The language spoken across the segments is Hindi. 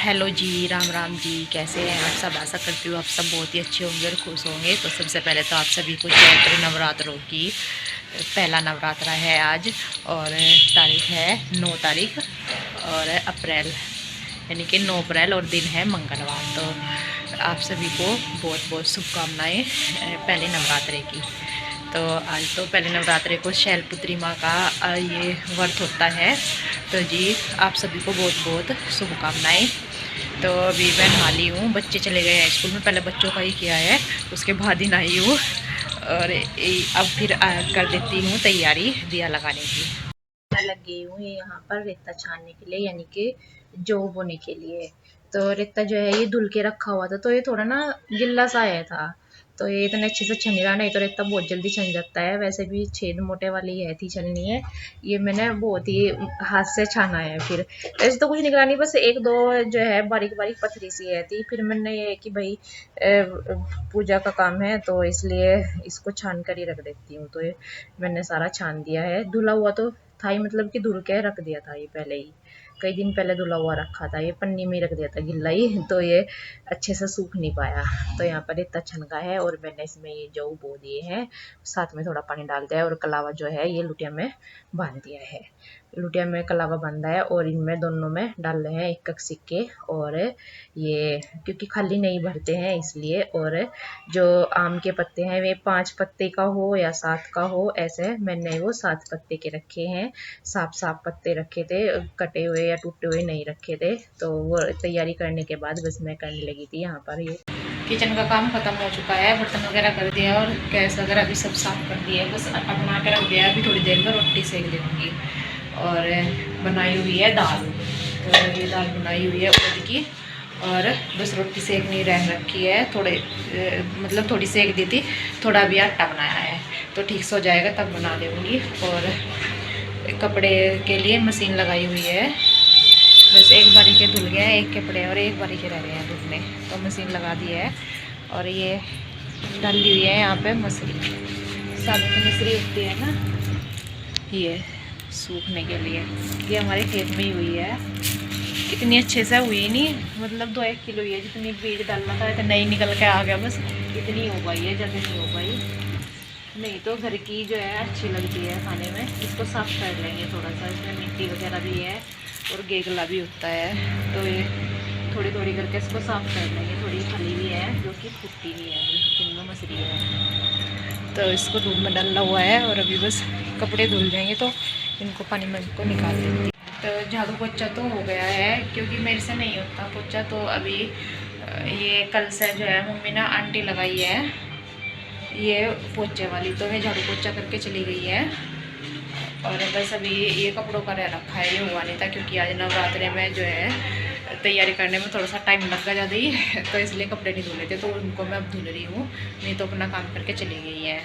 हेलो जी, राम राम जी। कैसे हैं आप सब? आशा करती हूँ आप सब बहुत ही अच्छे होंगे और खुश होंगे। तो सबसे पहले तो आप सभी को चैत्र नवरात्रों की पहला नवरात्रा है आज, और तारीख है 9 तारीख और अप्रैल, यानी कि 9 अप्रैल, और दिन है मंगलवार। तो आप सभी को बहुत बहुत शुभकामनाएँ पहले नवरात्रे की। तो आज तो पहले नवरात्रे को शैलपुत्री माँ का ये व्रत होता है। तो जी आप सभी को बहुत बहुत शुभकामनाएँ। तो अभी मैं नहा ली हूँ, बच्चे चले गए हैं स्कूल में, पहले बच्चों का ही किया है, उसके बाद ही नहाई हूँ। और अब फिर कर देती हूँ तैयारी दिया लगाने की। मैं लग गई हूँ यहाँ पर रेता छानने के लिए, यानी कि जौ बोने के लिए। तो रेता जो है ये धुल के रखा हुआ था, तो ये थोड़ा ना गिल्ला सा आया था, तो ये इतने अच्छे से छन नहीं रहा। नहीं तो रेता बहुत जल्दी छन जाता है, वैसे भी छेद मोटे वाली है थी छलनी है। ये मैंने बहुत ही हाथ से छाना है। फिर ऐसे तो कुछ निकला नहीं, बस एक दो जो है बारीक बारीक पथरी सी है थी। फिर मैंने ये कि भाई पूजा का काम है तो इसलिए इसको छान कर ही रख देती हूँ। तो ये मैंने सारा छान दिया है। धुला हुआ तो था ही, मतलब कि धुल के रख दिया था ये पहले ही, कई दिन पहले धुला हुआ रखा था, ये पन्नी में ही रख दिया था गिल्ला ही, तो ये अच्छे से सूख नहीं पाया। तो यहाँ पर इतना छनका है और मैंने इसमें ये जौ बो दिए हैं, साथ में थोड़ा पानी डाल दिया है, और कलावा जो है ये लुटिया में बांध दिया है। लुटिया में कलावा बांधा है और इनमें दोनों में डाल रहे हैं एक एक सिक्के। और ये क्योंकि खाली नहीं भरते हैं इसलिए। और जो आम के पत्ते हैं वे 5 पत्ते का हो या 7 का हो, ऐसे मैंने वो 7 पत्ते के रखे हैं। साफ साफ पत्ते रखे थे, कटे हुए या टूटे हुए नहीं रखे थे। तो वो तैयारी करने के बाद बस मैं करने लगी थी। यहाँ पर ये किचन का काम खत्म हो चुका है, बर्तन वगैरह कर दिया और गैस वगैरह भी सब साफ कर दिया है, बस बना के रख दिया। अभी थोड़ी देर में रोटी सेक दूँगी। और बनाई हुई है दाल, तो ये दाल बनाई हुई है उड़द की, और बस रोटी सेकनी रह रखी है। थोड़े मतलब थोड़ी सेक दी थी, थोड़ा भी आटा बनाया है, तो ठीक से हो जाएगा तब बना दूँगी। और कपड़े के लिए मशीन लगाई हुई है, बस एक बारी के धुल गया है एक कपड़े, और एक बारी के रह गए हैं धुलने, तो मशीन लगा दी है। और ये डाली हुई है यहाँ पे मछली, साबुत मछली होती है ना, ये सूखने के लिए। ये हमारे खेत में ही हुई है, इतनी अच्छे से हुई नहीं, मतलब 2-1 किलो ही है, जितनी बीज डालना था इतना ही निकल के आ गया, बस इतनी हो पाई है, ज़्यादा नहीं हो पाई। नहीं तो घर की जो है अच्छी लगती है खाने में। इसको साफ कर लेंगे थोड़ा सा, इसमें मिट्टी वगैरह भी है और गेगला भी होता है, तो ये थोड़ी थोड़ी करके इसको साफ कर लेंगे। थोड़ी फली भी है जो कि फूटी भी है, जिनमें मछली है। तो इसको धूप में डाला हुआ है, और अभी बस कपड़े धुल जाएंगे तो इनको पानी में को निकाल देंगे। तो झाड़ू पोछा तो हो गया है, क्योंकि मेरे से नहीं होता पोछा। तो अभी ये कल से जो है मम्मी ने आंटी लगाई है ये पोछे वाली, तो मैं झाड़ू पोछा करके चली गई है। और बस अभी ये कपड़ों का रह रखा है, ये हुआ नहीं था, क्योंकि आज नवरात्रे में जो है तैयारी करने में थोड़ा सा टाइम लगा ज़्यादा ही तो इसलिए कपड़े नहीं धुले थे, तो उनको मैं अब धुल रही हूँ, नहीं तो अपना काम करके चली गई है।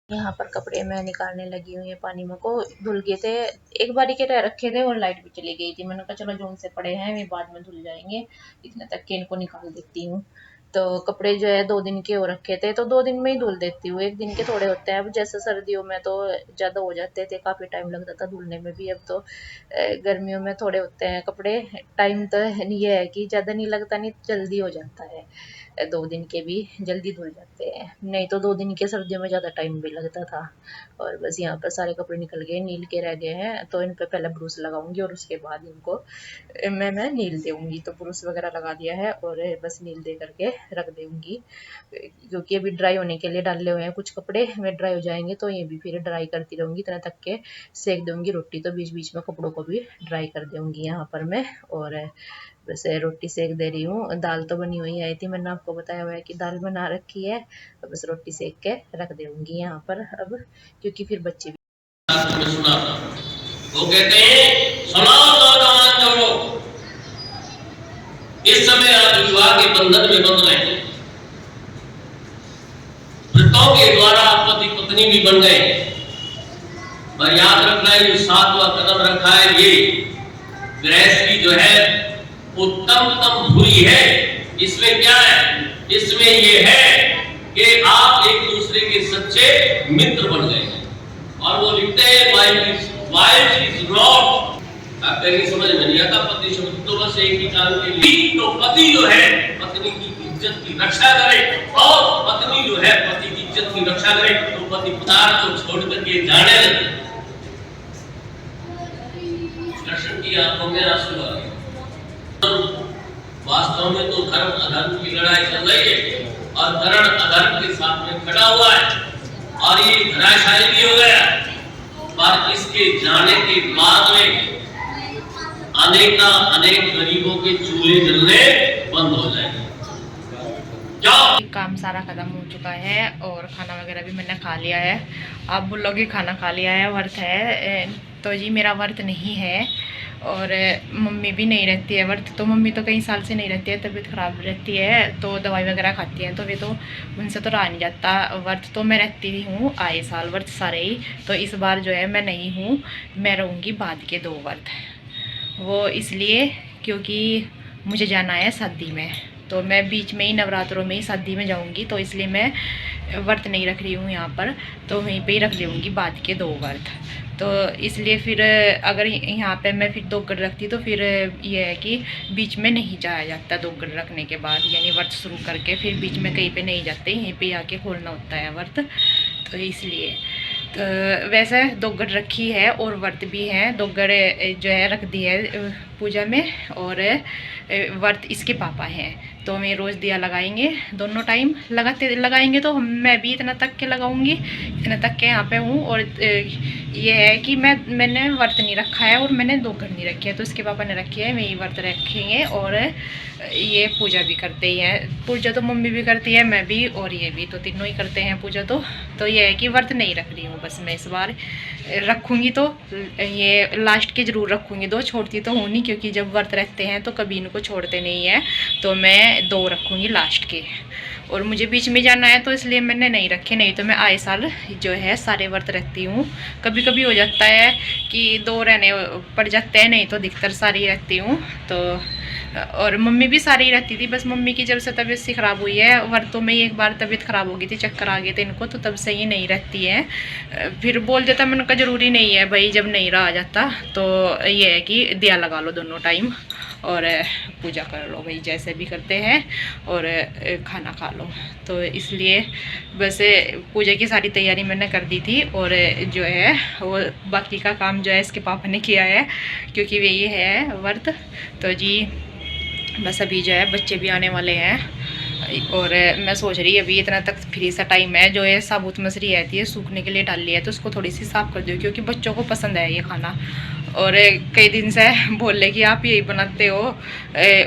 यहाँ पर कपड़े मैं निकालने लगी हूँ, ये पानी में को धुल गए थे, एक बारी के रह रखे थे और लाइट भी चली गई थी। मैंने कहा चलो जो उनसे पड़े हैं वे बाद में धुल जाएंगे, इतने तक के इनको निकाल देती हूँ। तो कपड़े जो है 2 दिन के हो रखे थे, तो 2 दिन में ही धुल देती हूँ, 1 दिन के थोड़े होते हैं। अब जैसे सर्दियों में तो ज़्यादा हो जाते थे, काफ़ी टाइम लगता था धुलने में भी। अब तो गर्मियों में थोड़े होते हैं कपड़े, टाइम तो ये है कि ज़्यादा नहीं लगता, नहीं जल्दी हो जाता है। 2 दिन के भी जल्दी धुल जाते हैं, नहीं तो 2 दिन के सर्दियों में ज़्यादा टाइम भी लगता था। और बस यहाँ पर सारे कपड़े निकल गए, नील के रह गए हैं, तो इन पे पहले ब्रूस लगाऊंगी और उसके बाद इनको मैं नील दूंगी। तो ब्रूस वगैरह लगा दिया है और बस नील दे करके रख दूंगी, क्योंकि अभी ड्राई होने के लिए डाले हुए हैं कुछ कपड़े, वे ड्राई हो जाएंगे तो ये भी फिर ड्राई करती रहूंगी, इतना तक के सेक दूंगी रोटी। तो बीच बीच में कपड़ों को भी ड्राई कर दूंगी यहाँ पर मैं। और बस रोटी सेक दे रही हूँ। दाल तो बनी हुई आई थी, मैंने आपको बताया हुआ है कि दाल बना रखी है, तो बस रोटी सेक के रख दूंगी यहाँ पर अब, क्योंकि फिर बच्चे भी सुना। वो कहते हैं इस समय आप विवाह के बंधन में बंध रहे हैं, व्रतों के द्वारा आप पति पत्नी भी बन गए, पर याद रखना है जो 7वां कदम रखा है, ये गृहस्थी जो है उत्तम भूरी है। इसमें क्या है? इसमें ये है कि आप एक दूसरे के सच्चे मित्र बन गए। और वो लिखते हैं वाइफ इज नॉट कहीं समझ में नहीं आता। पति शब्द तो बस एक ही काम के लिए, तो पति जो है पत्नी की इज्जत की रक्षा करे, और पत्नी जो है पति की इज्जत की रक्षा करे, तो पति पदार्थ को छोड़ करके जाने लगे। कृष्ण की आंखों में आंसू आ गए। वास्तव में तो धर्म अधर्म की लड़ाई चल रही है, और धर्म अधर्म के साथ में खड़ा हुआ है, और ये धराशायी भी हो गया। पर इसके जाने के बाद में अनेक गरीबों के चूल्हे जलने बंद हो जाएंगे। काम सारा खत्म हो चुका है और खाना वगैरह भी मैंने खा लिया है। आप बोलोगे खाना खा लिया है, व्रत है, तो जी मेरा व्रत नहीं है, और मम्मी भी नहीं रहती है व्रत। तो मम्मी तो कई साल से नहीं रहती है, तबीयत ख़राब रहती है, तो दवाई वगैरह खाती है, तो वे तो उनसे तो रहा नहीं जाता। व्रत तो मैं रहती हूँ आए साल व्रत सारे ही, तो इस बार जो है मैं नहीं हूँ, मैं रहूँगी बाद के 2 व्रत। वो इसलिए क्योंकि मुझे जाना है शादी में, तो मैं बीच में ही नवरात्रों में ही शादी में जाऊंगी, तो इसलिए मैं व्रत नहीं रख रही हूँ यहाँ पर, तो वहीं पे ही रख लूँगी बाद के 2 व्रत। तो इसलिए फिर अगर यहाँ पे मैं फिर 2 गढ़ रखती, तो फिर ये है कि बीच में नहीं जाया जाता 2 गढ़ रखने के बाद, यानी व्रत शुरू करके फिर बीच में कहीं पे नहीं जाते, यहीं पे आके खोलना होता है व्रत। तो इसलिए तो वैसे 2 गढ़ रखी है और व्रत भी है। 2 गढ़ जो है रख दी है पूजा में, और व्रत इसके पापा हैं, तो हमें रोज़ दिया लगाएंगे, दोनों टाइम लगाएंगे। तो मैं भी इतना तक के लगाऊंगी, इतना तक के यहाँ पे हूँ। और ये है कि मैंने व्रत नहीं रखा है, और मैंने 2 गढ़ नहीं रखी है, तो इसके पापा ने रखी है, मैं ही व्रत रखेंगे। और ये पूजा भी करते ही हैं, पूजा तो मम्मी भी करती है, मैं भी और ये भी, तो तीनों ही करते हैं पूजा। तो ये है कि व्रत नहीं रख रही हूँ बस मैं इस बार। रखूँगी तो ये लास्ट के ज़रूर रखूँगी, 2 छोड़ती तो हूँ नहीं, क्योंकि जब व्रत रहते हैं तो कभी इनको छोड़ते नहीं है, तो मैं 2 रखूँगी लास्ट के। और मुझे बीच में जाना है, तो इसलिए मैंने नहीं रखे, नहीं तो मैं आए साल जो है सारे व्रत रहती हूँ। कभी कभी हो जाता है कि 2 रहने पड़ जाते हैं, नहीं तो अधिकतर सारी रहती हूँ। तो और मम्मी भी सारी रहती थी, बस मम्मी की जब से तबीयत सी ख़राब हुई है, व्रतों में ही एक बार तबीयत ख़राब हो गई थी, चक्कर आ गए थे इनको, तो तब से ही नहीं रहती है। फिर बोल देता मैंने कहा ज़रूरी नहीं है भाई, जब नहीं रहा जाता तो ये है कि दिया लगा लो दोनों टाइम, और पूजा कर लो भाई जैसे भी करते हैं, और खाना खा लो। तो इसलिए बस पूजा की सारी तैयारी मैंने कर दी थी, और जो है वो बाकी का काम जो है इसके पापा ने किया है, क्योंकि वे ये है व्रत। तो जी बस अभी जो है बच्चे भी आने वाले हैं, और मैं सोच रही अभी इतना तक फ्री सा टाइम है, जो है साबुत मछली रहती है सूखने के लिए डाल लिया है, तो उसको थोड़ी सी साफ़ कर दो, क्योंकि बच्चों को पसंद है ये खाना। और कई दिन से बोले कि आप यही बनाते हो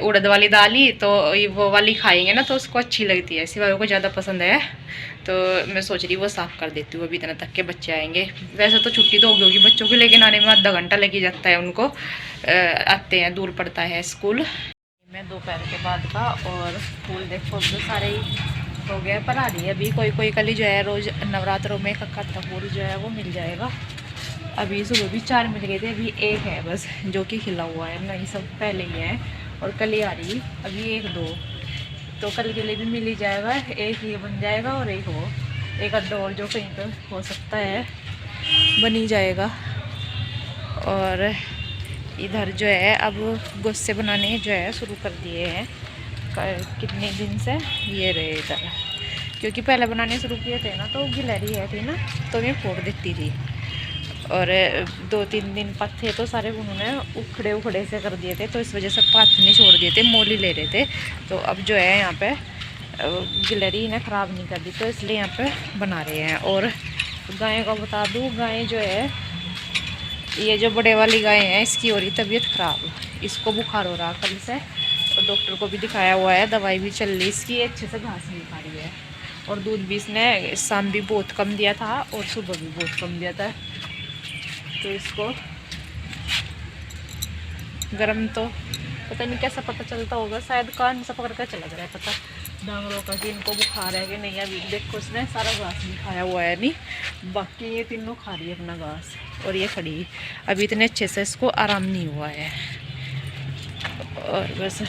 उड़द वाली दाल ही, तो वो वाली खाएंगे ना तो उसको अच्छी लगती है, सिवाय को ज़्यादा पसंद है। तो मैं सोच रही वो साफ़ कर देती हूँ अभी इतना तक के बच्चे आएंगे। वैसे तो छुट्टी तो होगी बच्चों को, लेकिन आने में आधा घंटा लग ही जाता है उनको, आते हैं दूर पड़ता है स्कूल। मैं दोपहर के बाद का, और फूल देखो तो सारे ही हो गया, पर आ रही है अभी कोई कली जो है, रोज़ नवरात्रों में कक्का फूल जो है वो मिल जाएगा। अभी सुबह भी 4 मिल गए थे, अभी 1 है बस जो कि खिला हुआ है, नहीं सब पहले ही है, और कल ही आ रही अभी 1-2, तो कल के लिए भी मिल ही जाएगा, 1 ही बन जाएगा, और एक अड्डा और जो कहीं पर हो सकता है बन ही जाएगा। और इधर जो है अब गुस्से बनाने जो है शुरू कर दिए हैं, कितने दिन से ये रहे इधर, क्योंकि पहले बनाने शुरू किए थे ना तो गिलहरी है थी ना, तो मैं फोड़ देती थी, और 2-3 दिन पत्थे तो सारे उन्होंने उखड़े से कर दिए थे, तो इस वजह से पात नहीं छोड़ दिए थे, मोल ही ले रहे थे। तो अब जो है यहाँ पे गिलहरी इन्हें ख़राब नहीं कर दी, तो इसलिए यहाँ पे बना रहे हैं। और गाय का बता दूँ, गाय जो है ये जो बड़े वाली गाय है, इसकी हो रही तबीयत ख़राब, इसको बुखार हो रहा कल से, और डॉक्टर को भी दिखाया हुआ है, दवाई भी चल रही इसकी, अच्छे से घास नहीं खा रही है, और दूध भी इसने शाम भी बहुत कम दिया था और सुबह भी बहुत कम दिया था। तो इसको गरम तो पता नहीं कैसा पता चलता होगा, शायद कान से पकड़ कर चला जा रहा है पता डांगरों का कि इनको बुखार है कि नहीं। अभी देखो उसने सारा घास नहीं खाया हुआ है, नहीं बाकी ये तीनों खा रही है अपना घास, और ये खड़ी अभी इतने अच्छे से इसको आराम नहीं हुआ है। और बस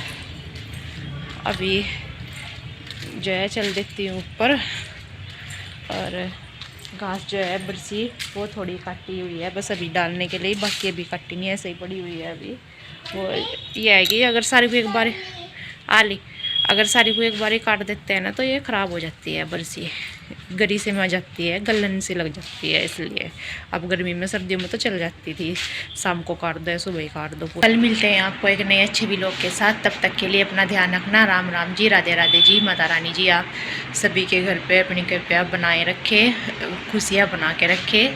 अभी जो है चल देती हूँ ऊपर, और घास जो है बरसी वो थोड़ी काटी हुई है बस अभी डालने के लिए, बाकी अभी काटी नहीं है, ऐसे ही पड़ी हुई है अभी। वो ये है कि अगर सारी को एक बार आली अगर सारी को एक बार ही काट देते हैं ना तो ये ख़राब हो जाती है बरसी, गरी से में आ जाती है, गलन सी लग जाती है, इसलिए अब गर्मी में सर्दियों में तो चल जाती थी, शाम को काट दो सुबह ही काट दो। कल मिलते हैं आपको एक नए अच्छे व्लॉग के साथ, तब तक के लिए अपना ध्यान रखना। राम राम जी, राधे राधे जी, माता रानी जी आप सभी के घर पे अपनी कृपया बनाए रखे, खुशियाँ बना के रखे।